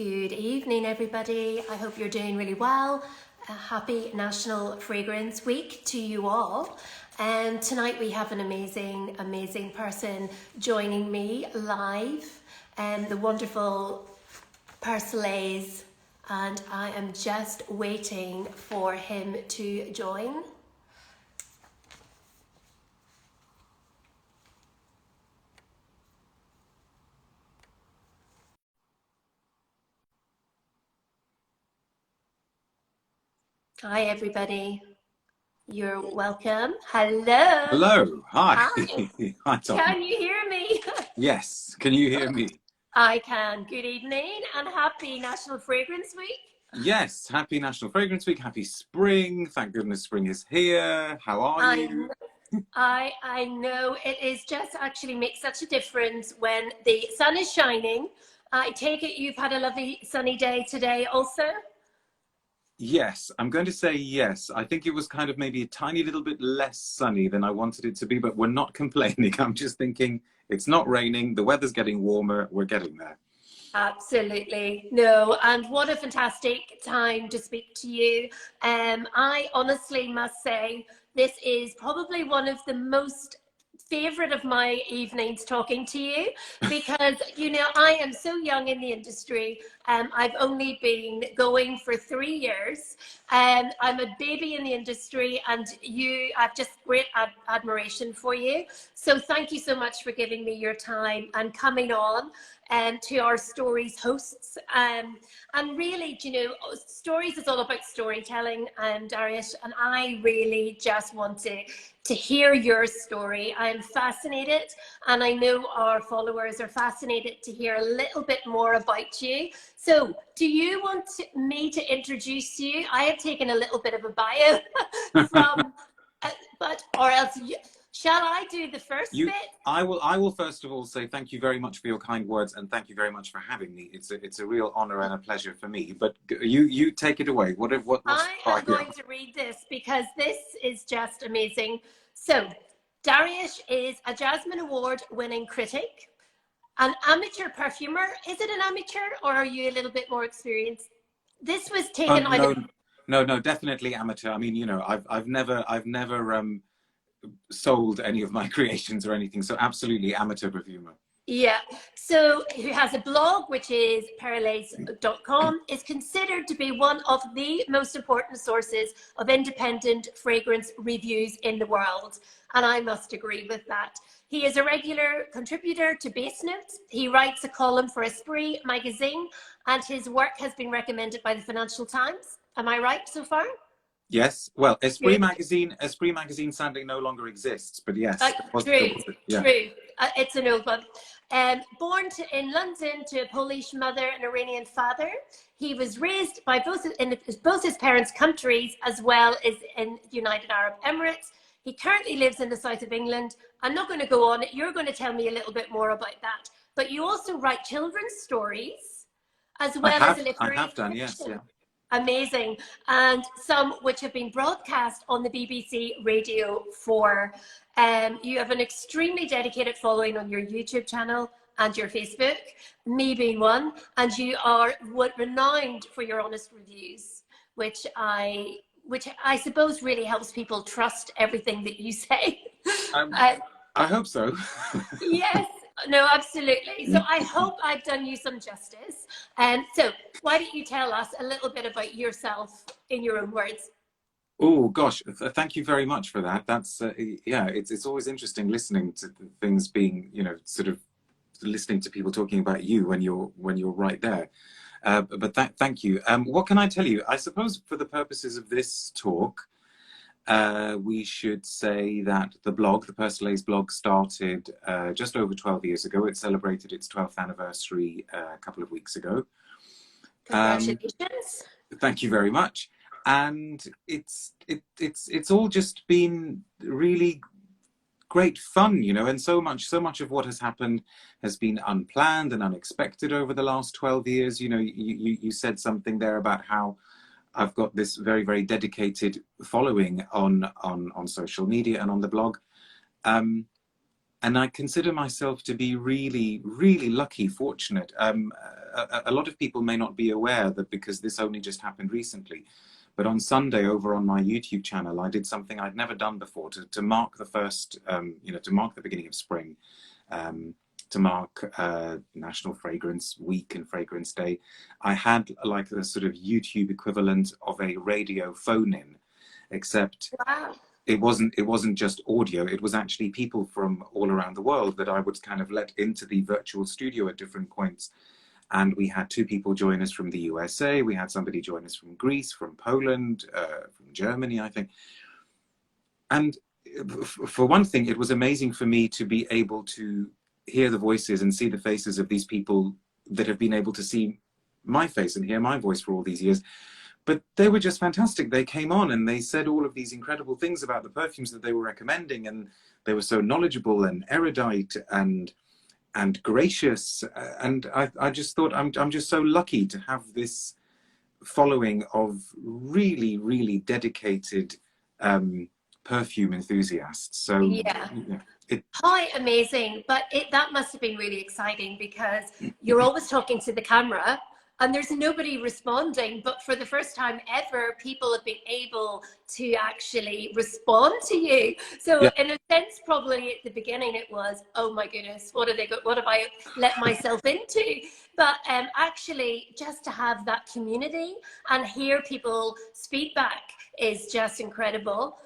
Good evening, everybody. I hope you're doing really well. A happy National Fragrance Week to you all. And tonight we have an amazing person joining me live, and the wonderful Persolaise. And I am just waiting for him to join. Hi, everybody. You're welcome. Hello. Hello. Hi. Hi. Hi, Tom. Can you hear me? Yes. Can you hear me? I can. Good evening and happy National Fragrance Week. Yes. Happy National Fragrance Week. Happy spring. Thank goodness spring is here. How are you? I know it is just actually makes such a difference when the sun is shining. I take it you've had a lovely sunny day today also? Yes. I'm going to say yes. I think it was kind of maybe a tiny little bit less sunny than I wanted it to be, but we're not complaining. I'm just thinking it's not raining. The weather's getting warmer. We're getting there. Absolutely. No, and what a fantastic time to speak to you. I honestly must say this is probably one of the most favorite of my evenings talking to you, because you know I am so young in the industry. I've only been going for 3 years. I'm a baby in the industry, and I've just great admiration for you. So thank you so much for giving me your time and coming on to our Stories hosts. And really, you know, Stories is all about storytelling, Dariush, and I really just want to hear your story. I'm fascinated, and I know our followers are fascinated to hear a little bit more about you. So do you want me to introduce you? I have taken a little bit of a bio from, or else shall I do the first bit? I will first of all say thank you very much for your kind words, and thank you very much for having me. It's a real honor and a pleasure for me. But you take it away. I am going to read this because this is just amazing. So, Dariush is a Jasmine Award winning critic, an amateur perfumer. Is it an amateur, or are you a little bit more experienced? This was taken out of... No, definitely amateur. I mean, you know, I've never sold any of my creations or anything, so absolutely amateur perfumer. Yeah, so who has a blog which is Persolaise.com, is considered to be one of the most important sources of independent fragrance reviews in the world, and I must agree with that. He is a regular contributor to Base Notes. He writes a column for Esprit magazine, and his work has been recommended by the Financial Times. Am I right so far? Yes. Well, Esprit magazine sadly no longer exists, but yes. True. It's an old one. Born in London to a Polish mother and Iranian father, he was raised by both his parents' countries as well as in the United Arab Emirates. He currently lives in the south of England. I'm not going to go on. You're going to tell me a little bit more about that. But you also write children's stories as well as a literary I have done, fiction. yes, yeah. Amazing. And some which have been broadcast on the BBC Radio 4. You have an extremely dedicated following on your YouTube channel and your Facebook, me being one, and you are renowned for your honest reviews, which I suppose really helps people trust everything that you say. I hope so. Yes. No, absolutely. So I hope I've done you some justice. So why don't you tell us a little bit about yourself in your own words? Oh gosh, thank you very much for that. That's yeah, it's always interesting listening to things being, you know, sort of listening to people talking about you when you're right there. But thank you. What can I tell you? I suppose for the purposes of this talk, we should say that the Persolaise blog started just over 12 years ago. It celebrated its 12th anniversary a couple of weeks ago. Congratulations. Thank you very much. And it's all just been really great fun, you know, and so much of what has happened has been unplanned and unexpected over the last 12 years. You know, you said something there about how I've got this very, very dedicated following on social media and on the blog. And I consider myself to be really, really lucky, fortunate. a lot of people may not be aware that, because this only just happened recently, but on Sunday over on my YouTube channel, I did something I'd never done before to mark the first, to mark the beginning of spring, to mark National Fragrance Week and Fragrance Day. I had like the sort of YouTube equivalent of a radio phone-in, except Wow. it wasn't just audio. It was actually people from all around the world that I would kind of let into the virtual studio at different points. And we had 2 people join us from the USA. We had somebody join us from Greece, from Poland, from Germany, I think. And for one thing, it was amazing for me to be able to hear the voices and see the faces of these people that have been able to see my face and hear my voice for all these years. But they were just fantastic. They came on and they said all of these incredible things about the perfumes that they were recommending, and they were so knowledgeable and erudite and gracious. And I just thought, I'm just so lucky to have this following of really, really dedicated perfume enthusiasts. So Yeah. yeah, How amazing. But that must have been really exciting, because you're always talking to the camera and there's nobody responding. But for the first time ever, people have been able to actually respond to you. So yeah. in a sense, probably at the beginning it was, oh my goodness, what have I let myself into? But actually, just to have that community and hear people's feedback is just incredible.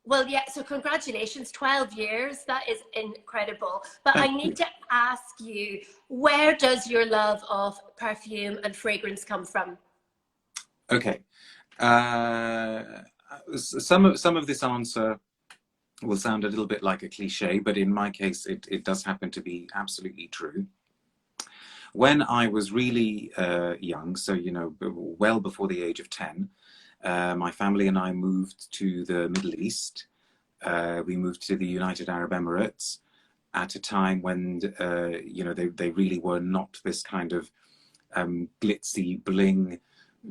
Well, yeah, so congratulations, 12 years, that is incredible. But I need to ask you, where does your love of perfume and fragrance come from? Okay. Some of this answer will sound a little bit like a cliche, but in my case, it does happen to be absolutely true. When I was really young, so, well before the age of 10, my family and I moved to the Middle East. We moved to the United Arab Emirates at a time when, they really were not this kind of glitzy, bling,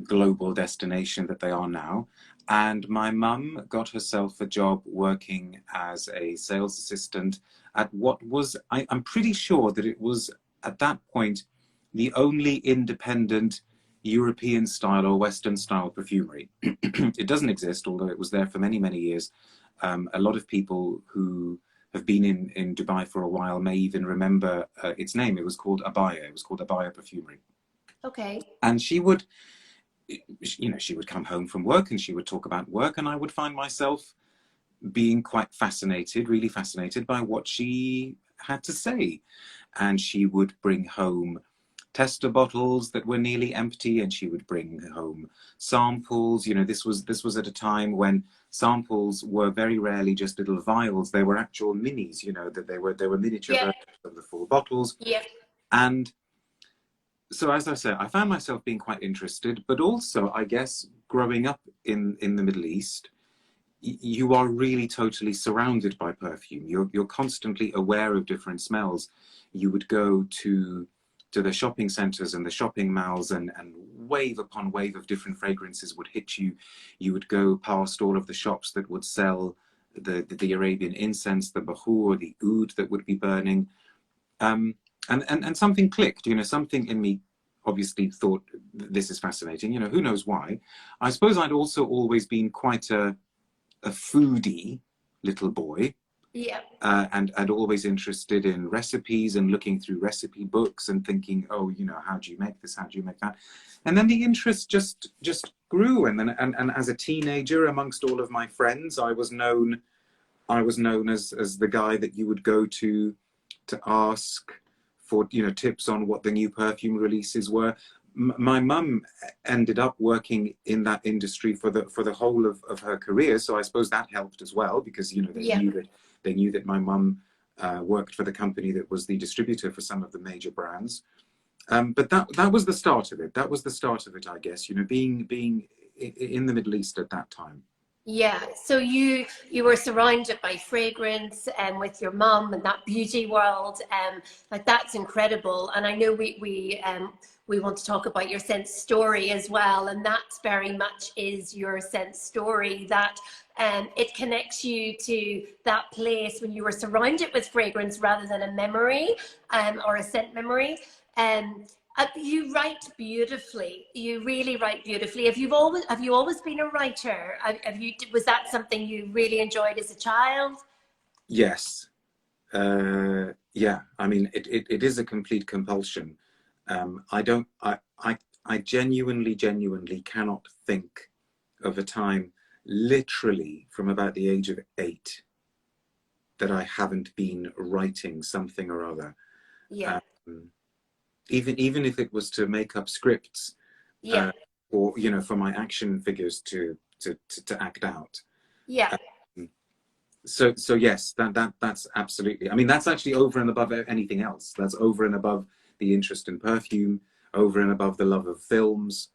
global destination that they are now. And my mum got herself a job working as a sales assistant at what was, I'm pretty sure that it was at that point the only independent European style or Western style perfumery. It doesn't exist, although it was there for many, many years. A lot of people who have been in Dubai for a while may even remember its name. It was called Abaya. It was called Abaya Perfumery. Okay. And she would come home from work and she would talk about work, and I would find myself being quite fascinated, really fascinated by what she had to say. And she would bring home tester bottles that were nearly empty, and she would bring home samples. This was at a time when samples were very rarely just little vials. They were actual minis, that they were miniature Yeah. versions of the full bottles. Yeah. And so, as I said, I found myself being quite interested, but also, I guess, growing up in the Middle East, you are really totally surrounded by perfume. You're constantly aware of different smells. You would go to the shopping centers and the shopping malls, and wave upon wave of different fragrances would hit you. You would go past all of the shops that would sell the Arabian incense, the bahur, the oud that would be burning. And something clicked, something in me obviously thought, this is fascinating, who knows why. I suppose I'd also always been quite a foodie little boy. Yeah. And always interested in recipes and looking through recipe books and thinking, oh, how do you make this? How do you make that? And then the interest just grew. And as a teenager, amongst all of my friends, I was known as the guy that you would go to ask for, tips on what the new perfume releases were. My mum ended up working in that industry for the whole of her career, so I suppose that helped as well, because they knew that my mum worked for the company that was the distributor for some of the major brands. But that was the start of it. That was the start of it, I guess. being in the Middle East at that time. Yeah, so you were surrounded by fragrance and with your mum and that beauty world, like that's incredible. And I know we want to talk about your scent story as well, and that very much is your scent story, that it connects you to that place when you were surrounded with fragrance rather than a memory or a scent memory. You write beautifully. You really write beautifully. Have you always been a writer? Was that something you really enjoyed as a child? Yes. Yeah, I mean, it is a complete compulsion. I don't, I genuinely cannot think of a time, literally from about the age of 8, that I haven't been writing something or other. Yeah, Um, even if it was to make up scripts, yeah, or for my action figures to act out. yeah. So yes, that's absolutely. I mean, that's actually over and above anything else. That's over and above the interest in perfume, over and above the love of films.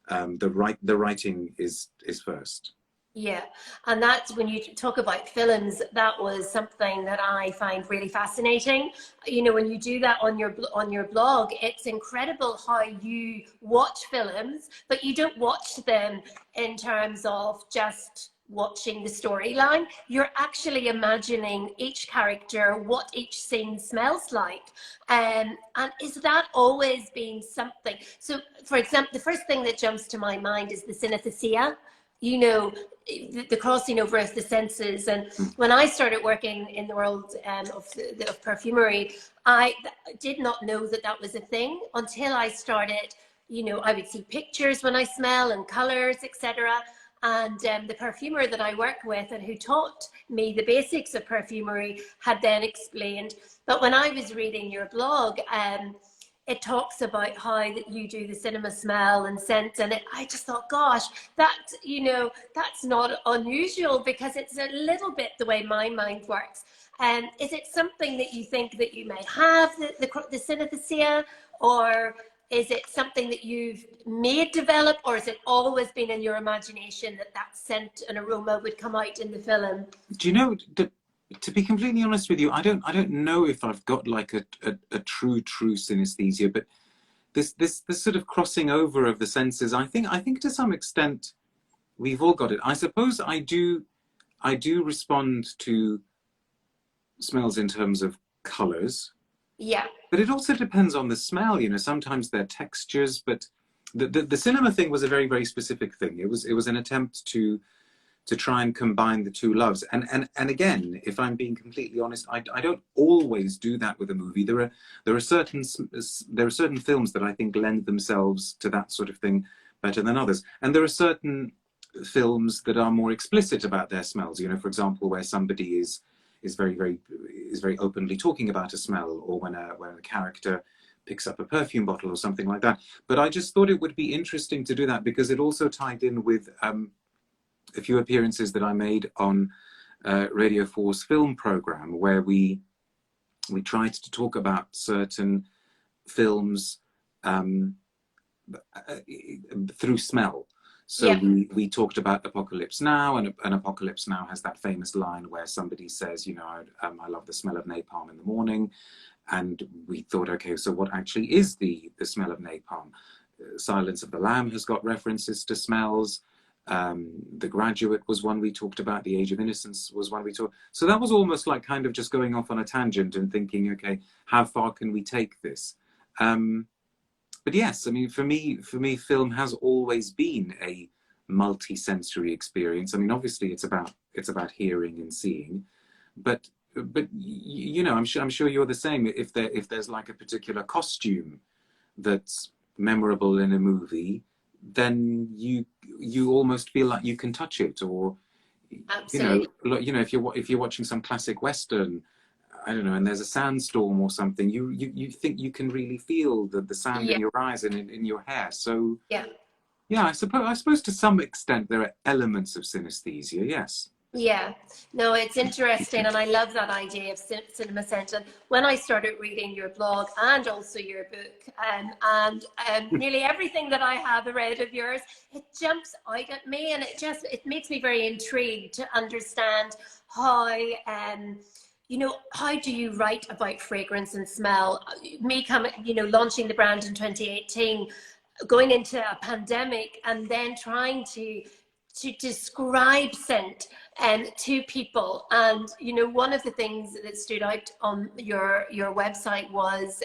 The writing is first. Yeah, and that's when you talk about films, that was something that I find really fascinating. When you do that on your blog, it's incredible how you watch films, but you don't watch them in terms of just watching the storyline. You're actually imagining each character, what each scene smells like. And is that always been something? So, for example, the first thing that jumps to my mind is the synesthesia. you know, the crossing over of the senses. And when I started working in the world of perfumery, I did not know that that was a thing until I started, I would see pictures when I smell and colors, etc. And the perfumer that I work with and who taught me the basics of perfumery had then explained. But when I was reading your blog, it talks about how that you do the cinema smell and scent, and I just thought, gosh, that's not unusual, because it's a little bit the way my mind works. Is it something that you think that you may have, the synesthesia, or is it something that you've made develop, or has it always been in your imagination that scent and aroma would come out in the film? Do you know, to be completely honest with you, I don't know if I've got like a true synesthesia, but this sort of crossing over of the senses, I think to some extent we've all got it. I suppose I do respond to smells in terms of colors. Yeah. But it also depends on the smell. Sometimes they're textures, but the cinema thing was a very, very specific thing. It was an attempt to try and combine the two loves. And again, if I'm being completely honest, I don't always do that with a movie. There are certain films that I think lend themselves to that sort of thing better than others. And there are certain films that are more explicit about their smells. For example, where somebody is very openly talking about a smell, or when a character picks up a perfume bottle or something like that. But I just thought it would be interesting to do that, because it also tied in with a few appearances that I made on Radio 4's film program, where we tried to talk about certain films through smell. So Yeah. we talked about Apocalypse Now, and Apocalypse Now has that famous line where somebody says, I love the smell of napalm in the morning. And we thought, okay, so what actually is the smell of napalm? Silence of the Lamb has got references to smells. The Graduate was one we talked about. The Age of Innocence was one we talked. So that was almost like kind of just going off on a tangent and thinking, okay, how far can we take this? But yes, I mean, for me, film has always been a multi-sensory experience. I mean, obviously, it's about hearing and seeing, but I'm sure you're the same. If there's like a particular costume that's memorable in a movie, then you almost feel like you can touch it, or Absolutely. if you're watching some classic Western, I don't know, and there's a sandstorm or something, you think you can really feel the sand in your eyes and in your hair. So Yeah. yeah, I suppose to some extent there are elements of synesthesia, yes. Yeah, no, it's interesting, and I love that idea of cinema scent. And when I started reading your blog and also your book, and nearly everything that I have read of yours, it jumps out at me, and it makes me very intrigued to understand how how do you write about fragrance and smell? Me coming, launching the brand in 2018, going into a pandemic, and then trying to to describe scent to people. And you know, one of the things that stood out on your website was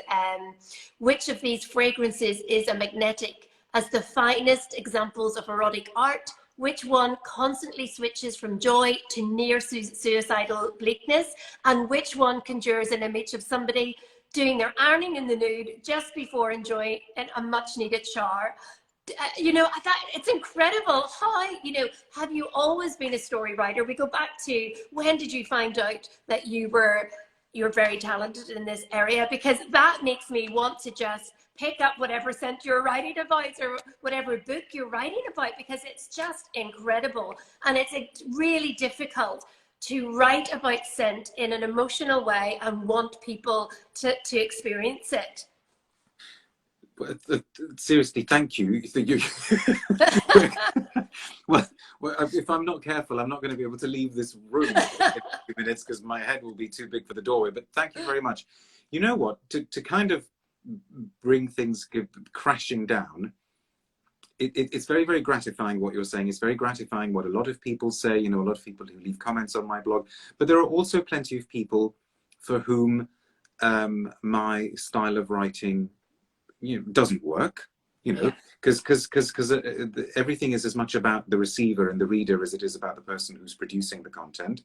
which of these fragrances is a magnetic as the finest examples of erotic art, which one constantly switches from joy to near suicidal bleakness, and which one conjures an image of somebody doing their ironing in the nude just before enjoying a much needed shower. You know, that it's incredible how, you know, have you always been a story writer? We go back to, when did you find out that you're very talented in this area? Because that makes me want to just pick up whatever scent you're writing about or whatever book you're writing about, because it's just incredible. And it's really difficult to write about scent in an emotional way and want people to experience it. Seriously, thank you. well, if I'm not careful, I'm not going to be able to leave this room in a few minutes because my head will be too big for the doorway. But thank you very much. You know what? To kind of bring things crashing down, it's very, very gratifying what you're saying. It's very gratifying what a lot of people say. You know, a lot of people who leave comments on my blog. But there are also plenty of people for whom my style of writing, you know, doesn't work, you know, because everything is as much about the receiver and the reader as it is about the person who's producing the content.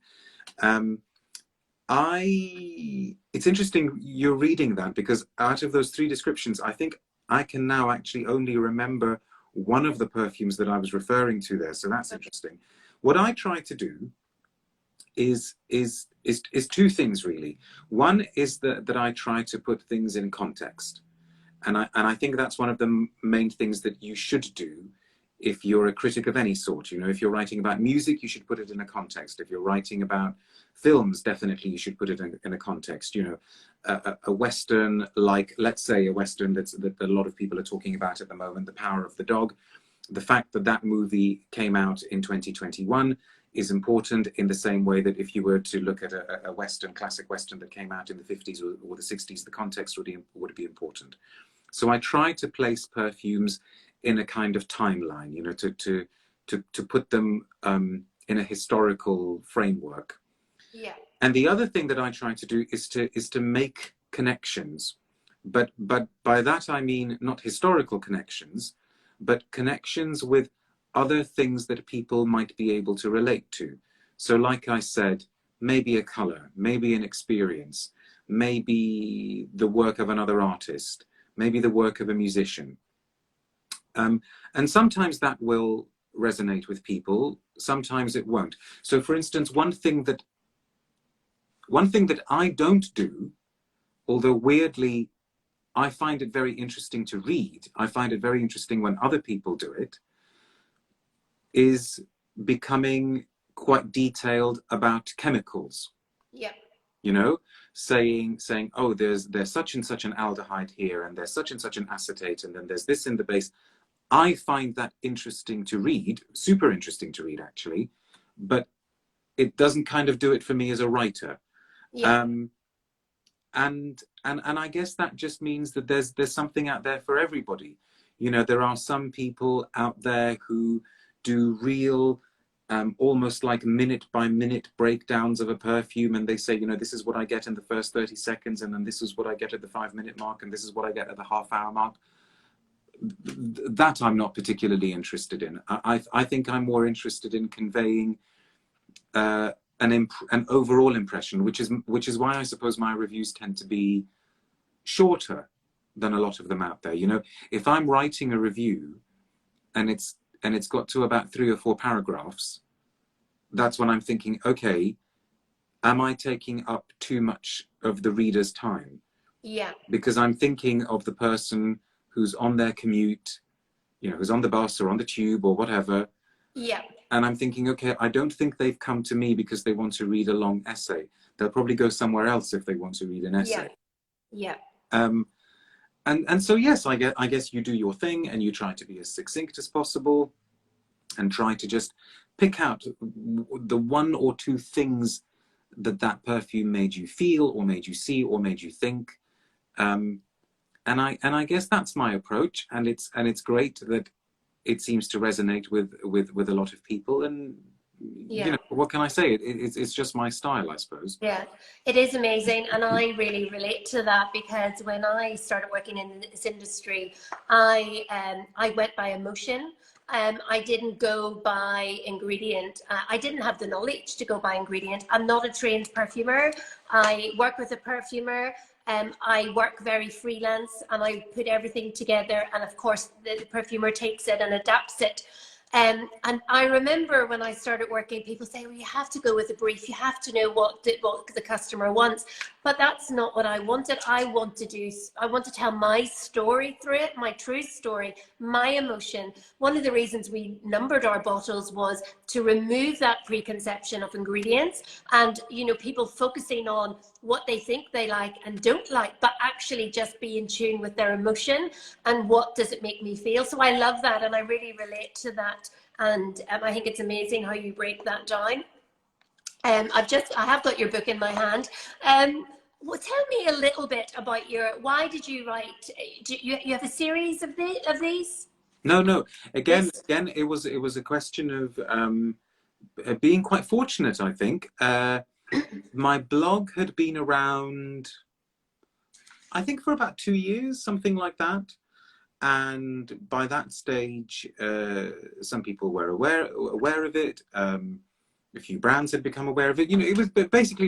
It's interesting you're reading that, because out of those 3 descriptions, I think I can now actually only remember one of the perfumes that I was referring to there. So that's interesting. What I try to do is 2 things really. One is that I try to put things in context. And I think that's one of the main things that you should do if you're a critic of any sort. You know, if you're writing about music, you should put it in a context. If you're writing about films, definitely you should put it in a context. You know, a Western, like, let's say a Western that a lot of people are talking about at the moment, The Power of the Dog. The fact that that movie came out in 2021 is important, in the same way that if you were to look at a Western, classic Western that came out in the 50s or the 60s, the context would be important. So I try to place perfumes in a kind of timeline, you know, to put them in a historical framework. Yeah. And the other thing that I try to do is to make connections, but by that I mean not historical connections, but connections with other things that people might be able to relate to. So like I said, maybe a color, maybe an experience, maybe the work of another artist, maybe the work of a musician. And sometimes that will resonate with people, sometimes it won't. So for instance, one thing that I don't do, although weirdly I find it very interesting to read, I find it very interesting when other people do it, is becoming quite detailed about chemicals. Yeah. You know, saying, oh, there's such and such an aldehyde here, and there's such and such an acetate, and then there's this in the base. I find that interesting to read, super interesting to read actually, but it doesn't kind of do it for me as a writer. Yeah. And I guess that just means that there's something out there for everybody. You know, there are some people out there who do real almost like minute by minute breakdowns of a perfume, and they say, you know, this is what I get in the first 30 seconds, and then this is what I get at the 5-minute mark, and this is what I get at the half-hour mark. That I'm not particularly interested in. I think I'm more interested in conveying an overall impression, which is why I suppose my reviews tend to be shorter than a lot of them out there. You know, if I'm writing a review and it's got to about 3 or 4 paragraphs, that's when I'm thinking, okay, am I taking up too much of the reader's time? Yeah. Because I'm thinking of the person who's on their commute, you know, who's on the bus or on the tube or whatever. Yeah. And I'm thinking, okay, I don't think they've come to me because they want to read a long essay. They'll probably go somewhere else if they want to read an essay. Yeah. And so, yes, I guess you do your thing and you try to be as succinct as possible and try to just pick out the 1 or 2 things that perfume made you feel or made you see or made you think. And I guess that's my approach. And it's great that it seems to resonate with a lot of people. And you know, what can I say? It's just my style, I suppose. Yeah, it is amazing. And I really relate to that, because when I started working in this industry, I went by emotion. I didn't go by ingredient. I didn't have the knowledge to go by ingredient. I'm not a trained perfumer. I work with a perfumer. I work very freelance, and I put everything together. And of course, the perfumer takes it and adapts it. And I remember when I started working, people say, well, you have to go with a brief. You have to know what the customer wants. But that's not what I wanted. I want to tell my story through it, my true story, my emotion. One of the reasons we numbered our bottles was to remove that preconception of ingredients, and, you know, people focusing on what they think they like and don't like, but actually just be in tune with their emotion and what does it make me feel. So I love that, and I really relate to that. And I think it's amazing how you break that down. I have got your book in my hand. Well, tell me a little bit about why did you write? You have a series of these? No. Again, it was a question of being quite fortunate, I think. My blog had been around, I think, for about 2 years, something like that. And by that stage, some people were aware of it. A few brands had become aware of it. You know, it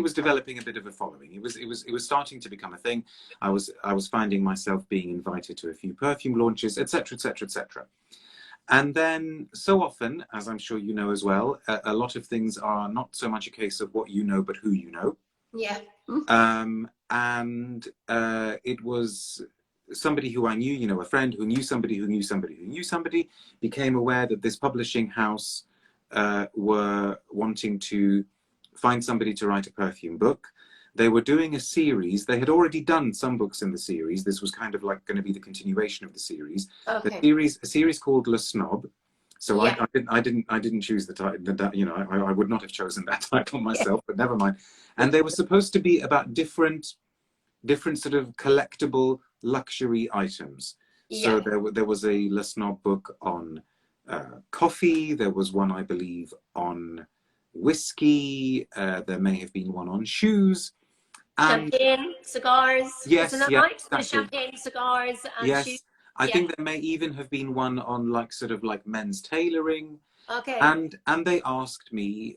was developing a bit of a following. It was starting to become a thing. I was finding myself being invited to a few perfume launches, etc., etc., etc. And then, so often, as I'm sure you know as well, a lot of things are not so much a case of what you know, but who you know. Yeah. And it was somebody who I knew, you know, a friend who knew somebody who knew somebody who knew somebody, became aware that this publishing house were wanting to find somebody to write a perfume book. They were doing a series. They had already done some books in the series. This was kind of like going to be the continuation of the series. Okay. A series called Le Snob. So Yeah. I didn't choose the title. You know, I would not have chosen that title myself, but never mind. And they were supposed to be about different sort of collectible luxury items. So there was a Le Snob book on coffee. There was one, I believe, on whiskey. There may have been one on shoes. Champagne, cigars. Yes, Isn't that yeah, right? exactly. The champagne, cigars, and yes. shoes. I think there may even have been one on like sort of like men's tailoring. Okay. And they asked me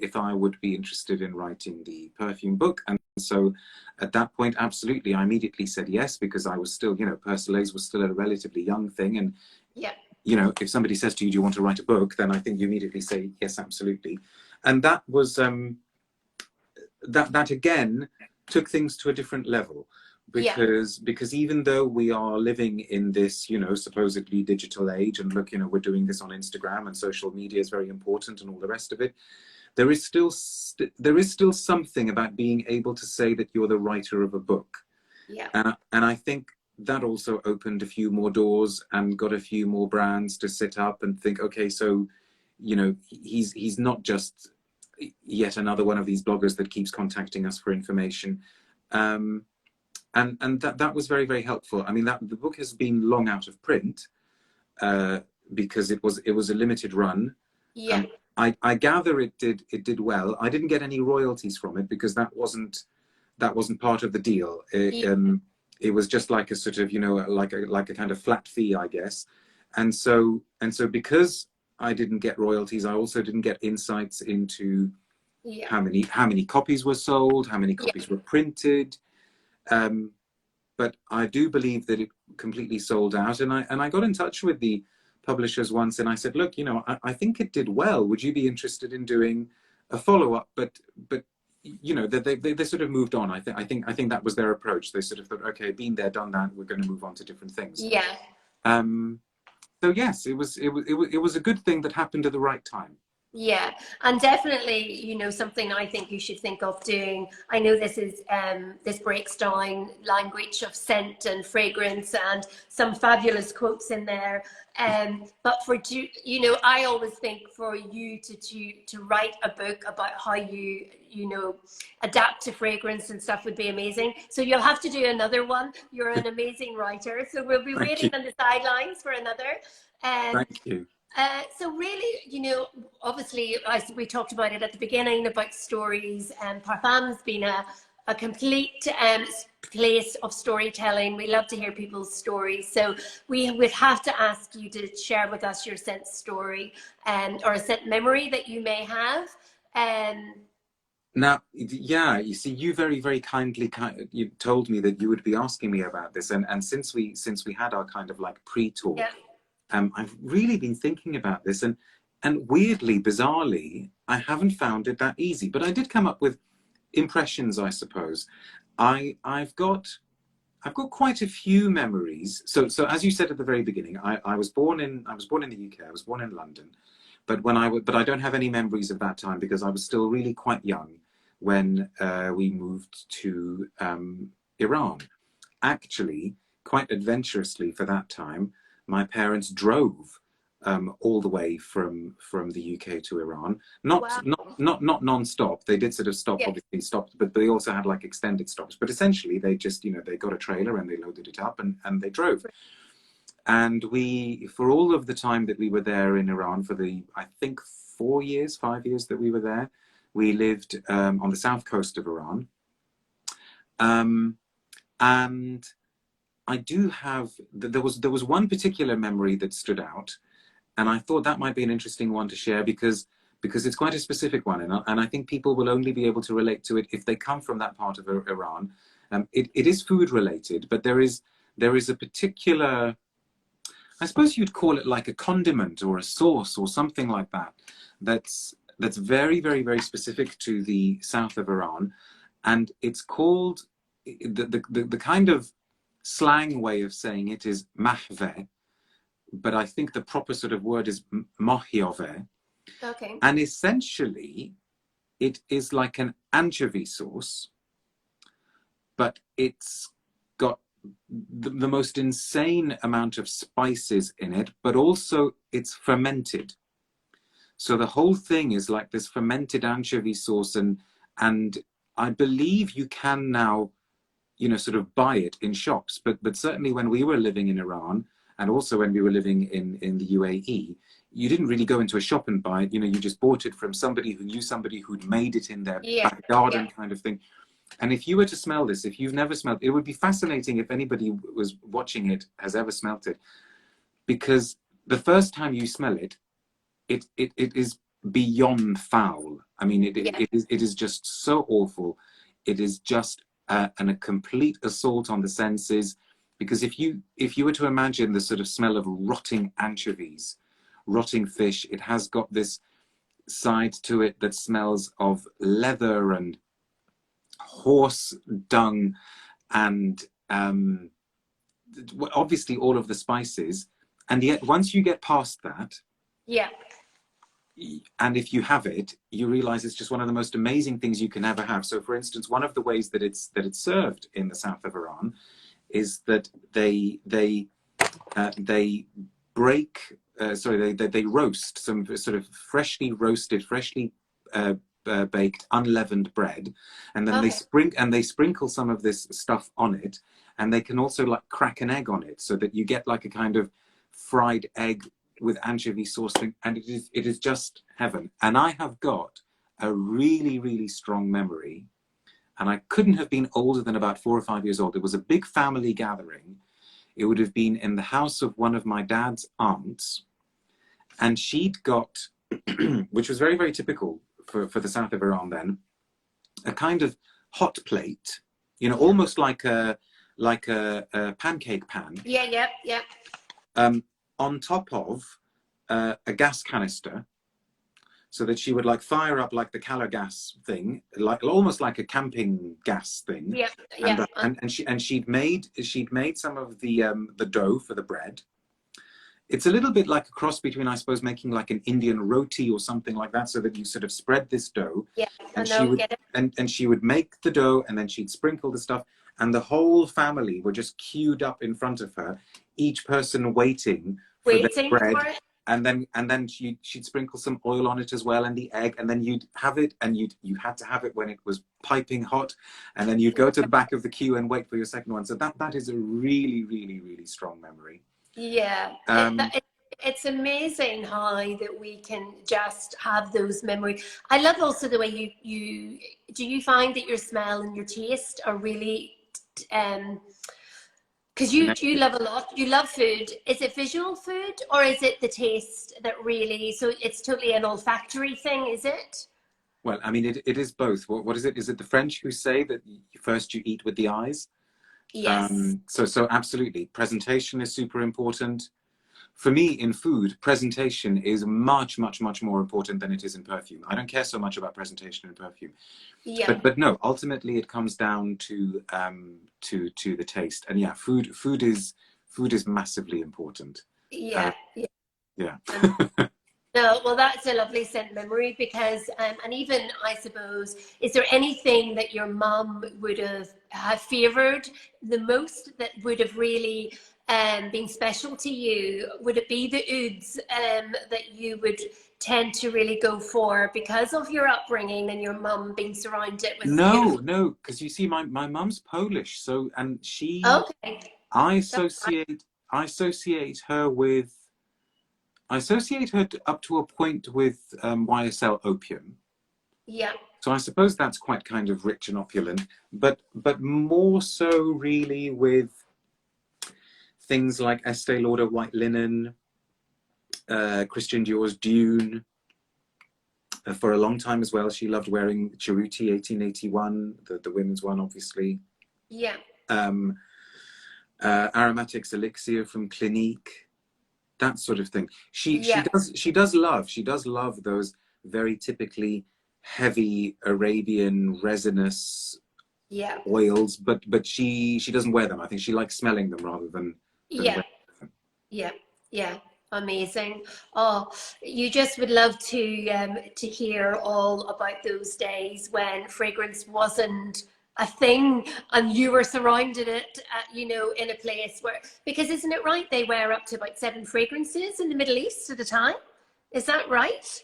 if I would be interested in writing the perfume book. And so at that point, absolutely, I immediately said yes, because I was still, you know, Persolaise was still a relatively young thing. And, you know, if somebody says to you, do you want to write a book? Then I think you immediately say, yes, absolutely. And that was, that again, took things to a different level. Because even though we are living in this, you know, supposedly digital age, and look, you know, we're doing this on Instagram and social media is very important and all the rest of it, there is still something about being able to say that you're the writer of a book. Yeah. And I think that also opened a few more doors and got a few more brands to sit up and think, okay, so, you know, he's not just yet another one of these bloggers that keeps contacting us for information. And that was very, very helpful. I mean, the book has been long out of print because it was a limited run. Yeah. I gather it did well. I didn't get any royalties from it because that wasn't part of the deal. It was just like a sort of, you know, like a kind of flat fee, I guess. And so because I didn't get royalties, I also didn't get insights into how many copies were sold, how many copies were printed. But I do believe that it completely sold out. And I got in touch with the publishers once and I said, look, you know, I think it did well. Would you be interested in doing a follow-up? But you know, they sort of moved on. I think that was their approach. They sort of thought, okay, been there, done that. We're going to move on to different things. Yeah. So yes, it was a good thing that happened at the right time. Yeah, and definitely, you know, something I think you should think of doing. I know this breaks down language of scent and fragrance and some fabulous quotes in there. But you know, I always think for you to write a book about how you know, adapt to fragrance and stuff would be amazing. So you'll have to do another one. You're an amazing writer. So we'll be waiting on the sidelines for another. Thank you. So really, obviously, we talked about it at the beginning about stories, and Parfum's been a complete place of storytelling. We love to hear people's stories. So we would have to ask you to share with us your scent story, or a scent memory that you may have. Now, yeah, you see, you very, very kindly you told me that you would be asking me about this, and since we had our kind of like pre-talk, Yeah. I've really been thinking about this, and weirdly, bizarrely, I haven't found it that easy. But I did come up with impressions, I suppose. I've got quite a few memories. So as you said at the very beginning, I was born in the UK. I was born in London, but but I don't have any memories of that time because I was still really quite young when we moved to Iran. Actually, quite adventurously for that time, my parents drove all the way from the UK to Iran. Wow. Not non-stop. They did sort of stop, Yeah. obviously stopped, but they also had like extended stops. But essentially, they just they got a trailer and they loaded it up and they drove. And we, for all of the time that we were there in Iran, for the I think 5 years that we were there, we lived on the south coast of Iran. And I do have, there was one particular memory that stood out, and I thought that might be an interesting one to share because it's quite a specific one, and I think people will only be able to relate to it if they come from that part of Iran. It is food related, but there is a particular, I suppose you'd call it like a condiment or a sauce or something like that, that's very, very, very specific to the south of Iran, and it's called, the kind of slang way of saying it is mahve, but I think the proper sort of word is mohyove. Okay. And essentially, it is like an anchovy sauce, but it's got the most insane amount of spices in it, but also it's fermented. So the whole thing is like this fermented anchovy sauce, and I believe you can now sort of buy it in shops, but certainly when we were living in Iran, and also when we were living in the UAE, you didn't really go into a shop and buy it. You just bought it from somebody who knew somebody who'd made it in their back garden, kind of thing. And if you were to smell this, if you've never smelled it, would be fascinating if anybody was watching it has ever smelt it, because the first time you smell it, it is beyond foul. I mean, it is just so awful. It is just a complete assault on the senses, because if you were to imagine the sort of smell of rotting anchovies, rotting fish, it has got this side to it that smells of leather and horse dung and obviously all of the spices, and yet once you get past that, and if you have it, you realize it's just one of the most amazing things you can ever have. So for instance, one of the ways that it's served in the south of Iran is that they roast some sort of freshly roasted, freshly baked, unleavened bread, and then they sprinkle some of this stuff on it, and they can also like crack an egg on it, so that you get like a kind of fried egg with anchovy sauce thing, and it is just heaven. And I have got a really, really strong memory, and I couldn't have been older than about 4 or 5 years old. It was a big family gathering. It would have been in the house of one of my dad's aunts, and she'd got, which was very, very typical for the south of Iran then, a kind of hot plate, almost like a pancake pan. On top of a gas canister, so that she would like fire up like the Calor gas thing, like almost like a camping gas thing. And she'd made some of the dough for the bread. It's a little bit like a cross between, I suppose, making like an Indian roti or something like that, so that you sort of spread this dough. And she would make the dough, and then she'd sprinkle the stuff, and the whole family were just queued up in front of her, each person waiting for the bread. For it. And then she'd sprinkle some oil on it as well, and the egg, and then you'd have it, and you had to have it when it was piping hot, and then you'd go to the back of the queue and wait for your second one. So that is a really, really, really strong memory. it's amazing how that we can just have those memories. I love also the way you do you find that your smell and your taste are really because you love a lot, you love food. Is it visual food or is it the taste that really, so it's totally an olfactory thing, is it? Well, I mean, it is both. What is it? Is it the French who say that first you eat with the eyes? Yes. So absolutely, presentation is super important. For me, in food, presentation is much, much, much more important than it is in perfume. I don't care so much about presentation in perfume. Yeah. But no, ultimately it comes down to the taste. And yeah, food is massively important. Yeah. Yeah. No, well, that's a lovely scent memory because, and even I suppose, is there anything that your mum would have favoured the most that would have really been special to you? Would it be the ouds that you would tend to really go for because of your upbringing and your mum being surrounded with beautiful? No, because you see, my mum's Polish, so and she, Okay, I that's right. associate her with. I associate her up to a point with YSL opium. Yeah, So I suppose that's quite kind of rich and opulent, but more so really with things like Estee Lauder White Linen, Christian Dior's Dune. For a long time as well, she loved wearing Cerruti 1881, the women's one, obviously. yeah, Aromatics Elixir from Clinique. That sort of thing. She yeah, does love those very typically heavy Arabian resinous yeah, oils, but she doesn't wear them. I think she likes smelling them rather than yeah. wearing them. Yeah, yeah, amazing. Oh, you just would love to hear all about those days when fragrance wasn't a thing and you were surrounded it, you know, in a place where, because isn't it right? They wear up to about 7 fragrances in the Middle East at a time. Is that right?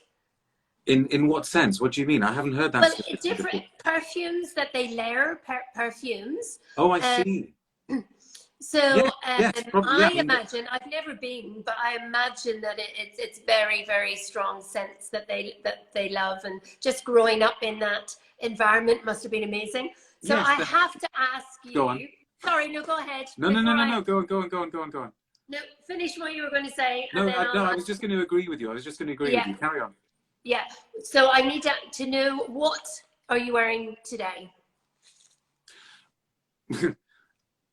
In what sense? What do you mean? I haven't heard that Well, statistic different before. perfumes that they layer, perfumes. Oh, I Um, see. So Yeah, yes, probably. Yeah, I I mean, imagine, I've never been, but I imagine that it's very, very strong scents that they love, and just growing up in that environment must have been amazing. So yes. I have to ask Go on. you, sorry, no, go ahead No, no, no, before no, I, no. Go on, go on, go on, go on, go on. no, finish what you were going to say, and No, then no. I'll I was just going to agree with you. I was just going to agree with yeah, you. Carry on. yeah. So I need to know, what are you wearing today?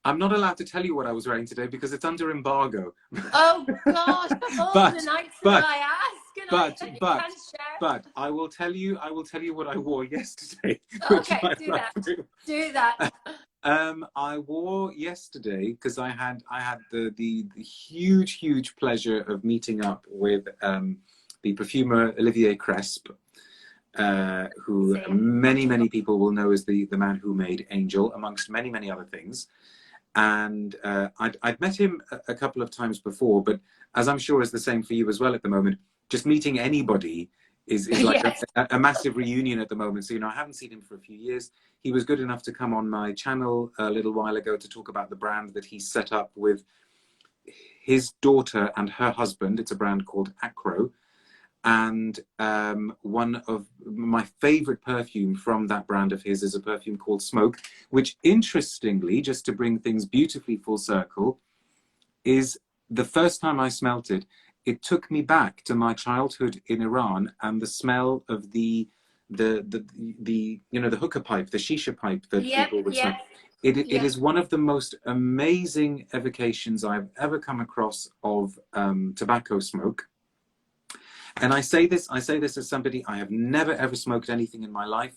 I'm not allowed to tell you what I was wearing today because it's under embargo. Oh gosh, of all the but nights that but I ask, and but you but can't share. but I will tell you what I wore yesterday, which Okay, might do like that. Do that. I wore yesterday because I had the huge pleasure of meeting up with the perfumer Olivier Cresp, who Same. many people will know as the man who made Angel, amongst many other things. And I'd met him a couple of times before, but as I'm sure is the same for you as well at the moment, just meeting anybody is like Yes. a massive reunion at the moment. So, you know, I haven't seen him for a few years. He was good enough to come on my channel a little while ago to talk about the brand that he set up with his daughter and her husband. It's a brand called Acro. And one of my favorite perfume from that brand of his is a perfume called Smoke, which interestingly, just to bring things beautifully full circle, is the first time I smelt it, it took me back to my childhood in Iran and the smell of the you know, the hookah pipe, the shisha pipe that Yep. people would Yep. smoke. It Yep. is one of the most amazing evocations I've ever come across of tobacco smoke. And I say this as somebody, I have never ever smoked anything in my life.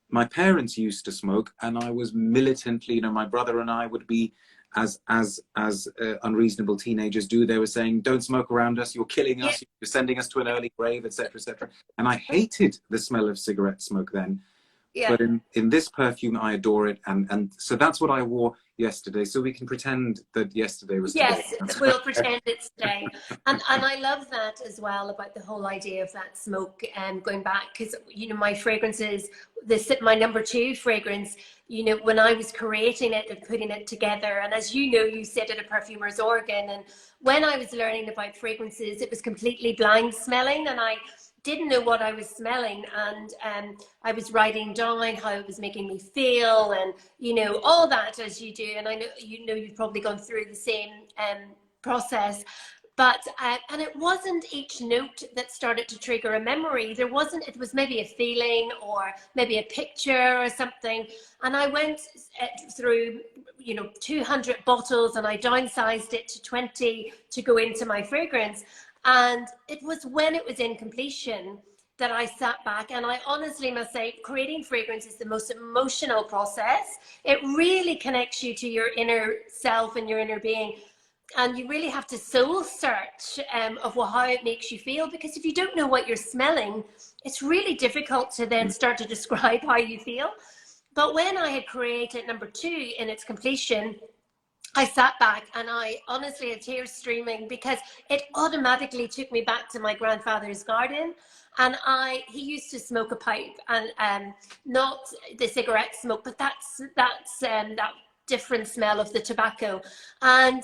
My parents used to smoke, and I was militantly, you know, my brother and I would be as unreasonable teenagers do. They were saying, "Don't smoke around us. You're killing Yep. us. You're sending us to an early grave, etc., etc." And I hated the smell of cigarette smoke then. Yeah. But in this perfume, I adore it. And so that's what I wore yesterday. So we can pretend that yesterday was today. Yes, we'll pretend it's today. And I love that as well, about the whole idea of that smoke, and going back, because, you know, my fragrances, my number 2 fragrance, you know, when I was creating it and putting it together, and as you know, you sit at a perfumer's organ, and when I was learning about fragrances, it was completely blind smelling, and I didn't know what I was smelling, and I was writing down how it was making me feel, and, you know, all that, as you do. And I know, you know, you've probably gone through the same process. But and it wasn't each note that started to trigger a memory. There wasn't. It was maybe a feeling, or maybe a picture or something. And I went through, you know, 200 bottles, and I downsized it to 20 to go into my fragrance. And it was when it was in completion that I sat back, and I honestly must say, creating fragrance is the most emotional process. It really connects you to your inner self and your inner being. And you really have to soul search of how it makes you feel, because if you don't know what you're smelling, it's really difficult to then start to describe how you feel. But when I had created number 2 in its completion, I sat back and I honestly had tears streaming, because it automatically took me back to my grandfather's garden. And he used to smoke a pipe, and not the cigarette smoke, but that different smell of the tobacco. And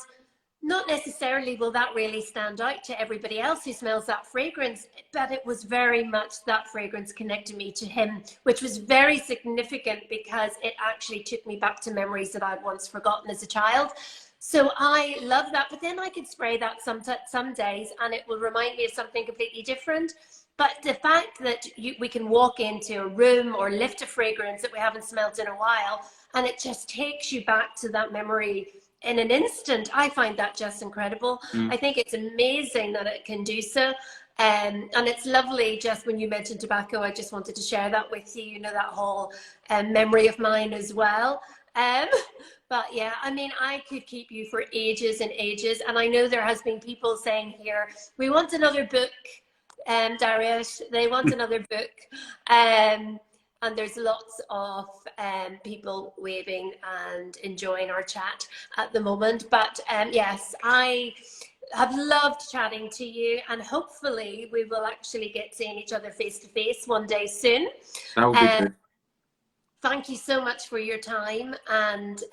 not necessarily will that really stand out to everybody else who smells that fragrance, but it was very much that fragrance connected me to him, which was very significant, because it actually took me back to memories that I'd once forgotten as a child. So I love that. But then I could spray that some days, and it will remind me of something completely different. But the fact that we can walk into a room or lift a fragrance that we haven't smelled in a while, and it just takes you back to that memory in an instant, I find that just incredible. I think it's amazing that it can do so. And it's lovely. Just when you mentioned tobacco, I just wanted to share that with you, you know, that whole memory of mine as well. But yeah, I mean, I could keep you for ages and ages. And I know there has been people saying here, we want another book, Dariush, they want another book. And there's lots of people waving and enjoying our chat at the moment. But yes, I have loved chatting to you, and hopefully we will actually get seeing each other face to face one day soon. That would be good. Thank you so much for your time, and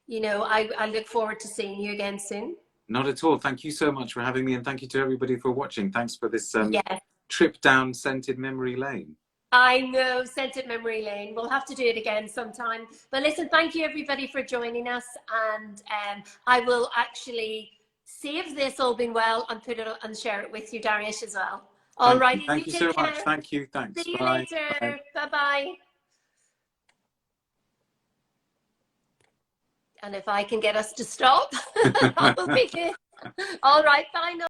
you know, I look forward to seeing you again soon. Not at all. Thank you so much for having me, and thank you to everybody for watching. Thanks for this Yes. trip down scented memory lane. I know, scented memory lane. We'll have to do it again sometime. But listen, thank you everybody for joining us, and I will actually save this, all being well, and put it and share it with you, Dariush, as well. All righty, thank you so much. Thank you. Thanks. See you Bye. later. Bye-bye. And if I can get us to stop, that will be good. All right, bye now.